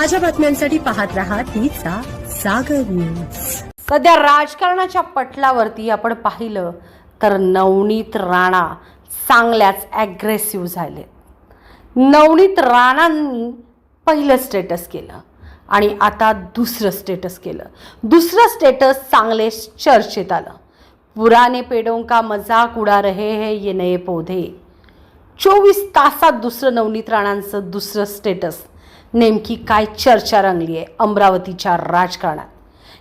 ताज्या बातम्यांसाठी पाहत रहा तिचा सागर न्यूज। सध्या राजकारणाच्या पटलावरती आपण पाहिलं तर नवनीत राणा चांगल्याच ॲग्रेसिव्ह झाले। नवनीत राणांनी पहिलं स्टेटस केलं आणि आता दुसरं स्टेटस केलं। दुसरं स्टेटस चांगले चर्चेत आलं। पुराने पेड़ों का मजाक उड़ा रहे हैं ये नए पौधे। 24 तासात दुसरं नवनीत राणांचं दुसरं स्टेटस। नेमकी काय चर्चा रंगली आहे अमरावतीच्या राजकारणात?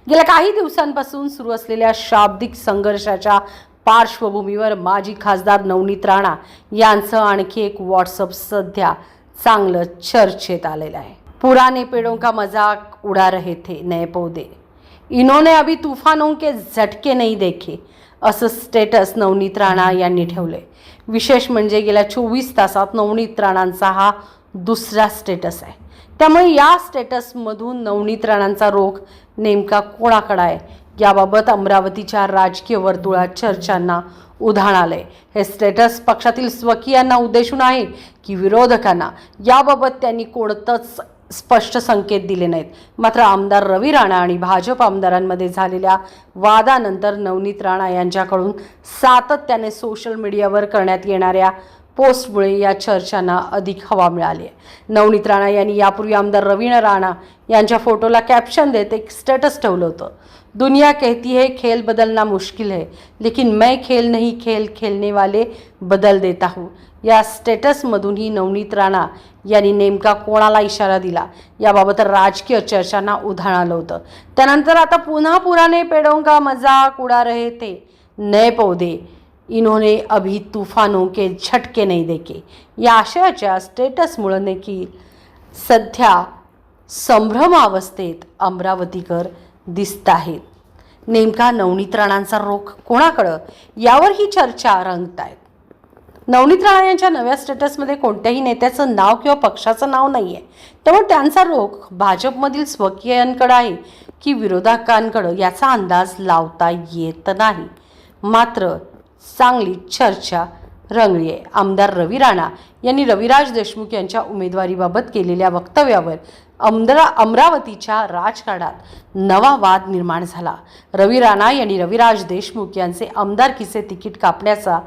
गेल्या काही दिवसांपासून सुरू असलेल्या शाब्दिक संघर्षाच्या पार्श्वभूमीवर माजी खासदार नवनीत राणा यांचं आणखी एक व्हॉट्सअप सध्या चांगलं चर्चेत आलेलं आहे। पुराने पेड़ों का मजाक उड़ा रहे थे नए पौधे, इन्होंने अभी तूफानों के झटके नहीं देखे, असं स्टेटस नवनीत राणा यांनी ठेवले। विशेष म्हणजे गेल्या 24 तासात नवनीत राणांचा हा दुसरा स्टेटस आहे। त्यामुळे या स्टेटसमधून नवनीत राणांचा रोख नेमका कोणाकडे आहे याबाबत अमरावतीच्या राजकीय वर्तुळात चर्चांना उधाण आले। हे स्टेटस पक्षातील स्वकीयांना उद्देशून आहे की विरोधकांना याबाबत त्यांनी कोणतेच स्पष्ट संकेत दिले नाहीत। मात्र आमदार रवी राणा आणि भाजप आमदारांमध्ये झालेल्या वादानंतर नवनीत राणा यांच्याकडून सातत्याने सोशल मीडियावर करण्यात येणाऱ्या पोस्टमुळे या चर्चांना अधिक हवा मिळाली आहे। नवनीत राणा यांनी यापूर्वी आमदार रवी राणा यांच्या फोटोला कॅप्शन देत एक स्टेटस ठेवलं होतं। दुनिया कहती है खेल बदलना मुश्किल है, लेकिन मैं खेल नहीं खेल खेलने वाले बदल देता हूँ। या स्टेटसमधूनही नवनीत राणा यांनी नेमका कोणाला इशारा दिला याबाबत राजकीय चर्चांना उधाण आलं होतं। त्यानंतर आता पुन्हा पुराने पेड़ों का मजाक उड़ा रहे थे नए पौधे, इन्होंने अभी तूफानों के झटके नहीं देखे या आशयाच्या स्टेटसमुळे देखील सध्या संभ्रमावस्थेत अमरावतीकर दिसत आहेत। नेमका नवनीत राणांचा रोख कोणाकडे यावर ही चर्चा रंगत आहे। नवनीत राणा यांच्या नव्या स्टेटसमध्ये कोणत्याही नेत्याचं नाव किंवा पक्षाचं नाव नाही आहे, त्यामुळे त्यांचा रोख भाजपमधील स्वकीयांकडे आहे की विरोधकांकडे याचा अंदाज लावता येत नाही। मात्र चांगली चर्चा रंगली आहे। आमदार रवी राणा यांनी रविराज देशमुख यांच्या उमेदवारीबाबत केलेल्या वक्तव्यावर अमरावतीच्या राजकारणात नवा वाद निर्माण झाला। रवी राणा यांनी रविराज देशमुख यांचे आमदारकीचे तिकीट कापण्याचा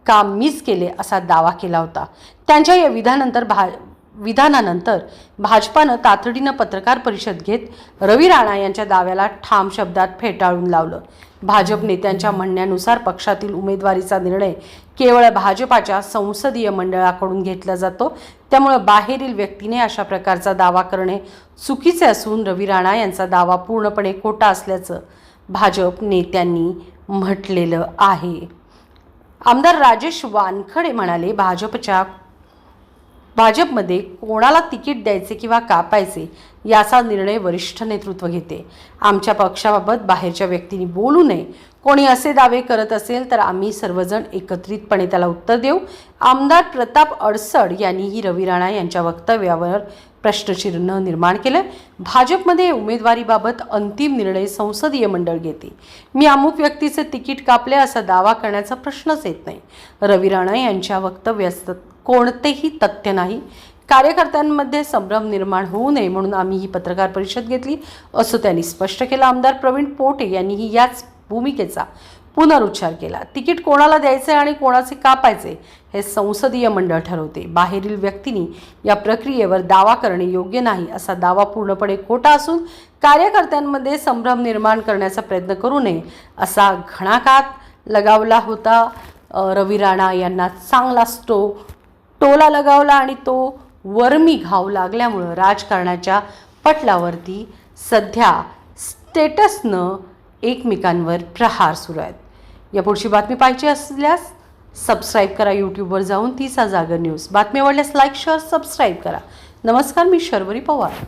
काम मिस केले असा दावा केला होता। त्यांच्या या विधानानंतर भाजपानं तातडीनं पत्रकार परिषद घेत रवी राणा यांच्या दाव्याला ठाम शब्दात फेटाळून लावलं। भाजप नेत्यांच्या म्हणण्यानुसार पक्षातील उमेदवारीचा निर्णय केवळ भाजपाच्या संसदीय मंडळाकडून घेतला जातो, त्यामुळे बाहेरील व्यक्तीने अशा प्रकारचा दावा करणे चुकीचे असून रवी राणा यांचा दावा पूर्णपणे खोटा असल्याचं भाजप नेत्यांनी म्हटलेलं आहे। आमदार राजेश वानखडे म्हणाले, भाजपमध्ये कोणाला तिकीट द्यायचे किंवा कापायचे याचा निर्णय वरिष्ठ नेतृत्व घेते। आमच्या पक्षाबाबत बाहेरच्या व्यक्तींनी बोलू नये। कोणी असे दावे करत असेल तर आम्ही सर्वजण एकत्रितपणे त्याला उत्तर देऊ। आमदार प्रताप अडसड यांनीही रवी राणा यांच्या वक्तव्यावर प्रश्नचिन्ह निर्माण केलं। भाजपमध्ये उमेदवारीबाबत अंतिम निर्णय संसदीय मंडळ घेते। मी अमुक व्यक्तीचे तिकीट कापले असा दावा करण्याचा प्रश्नच येत नाही। रवी राणा यांच्या वक्तव्यात कोणतेही तथ्य नाही। कार्यकर्त्यांमध्ये संभ्रम निर्माण होऊ नये म्हणून आम्ही ही पत्रकार परिषद घेतली असं त्यांनी स्पष्ट केलं। आमदार प्रवीण पोटे यांनीही याच भूमिकेचा पुनरुच्चार केला। तिकीट कोणाला द्यायचे आणि कोणाचे कापायचे हे संसदीय मंडळ ठरवते। बाहेरील व्यक्तींनी या प्रक्रियेवर दावा करणे योग्य नाही असा दावा पूर्णपणे खोटा असून कार्यकर्त्यांमध्ये संभ्रम निर्माण करण्याचा प्रयत्न करू नये असा घणाघात लगावला होता। रवी राणा यांना चांगला टोला लगावला आणि तो वर्मी घाव लागल्यामुळे राजकारणाच्या पटलावरती सध्या स्टेटसनं एकमेकांवर प्रहार सुरू आहेत। या पुढची बातमी पाहिजे असल्यास सबस्क्राईब करा यूट्यूबवर जाऊन तिचा जागर न्यूज। बातमी आवडल्यास लाईक शेअर सबस्क्राईब करा। नमस्कार, मी शर्वरी पवार।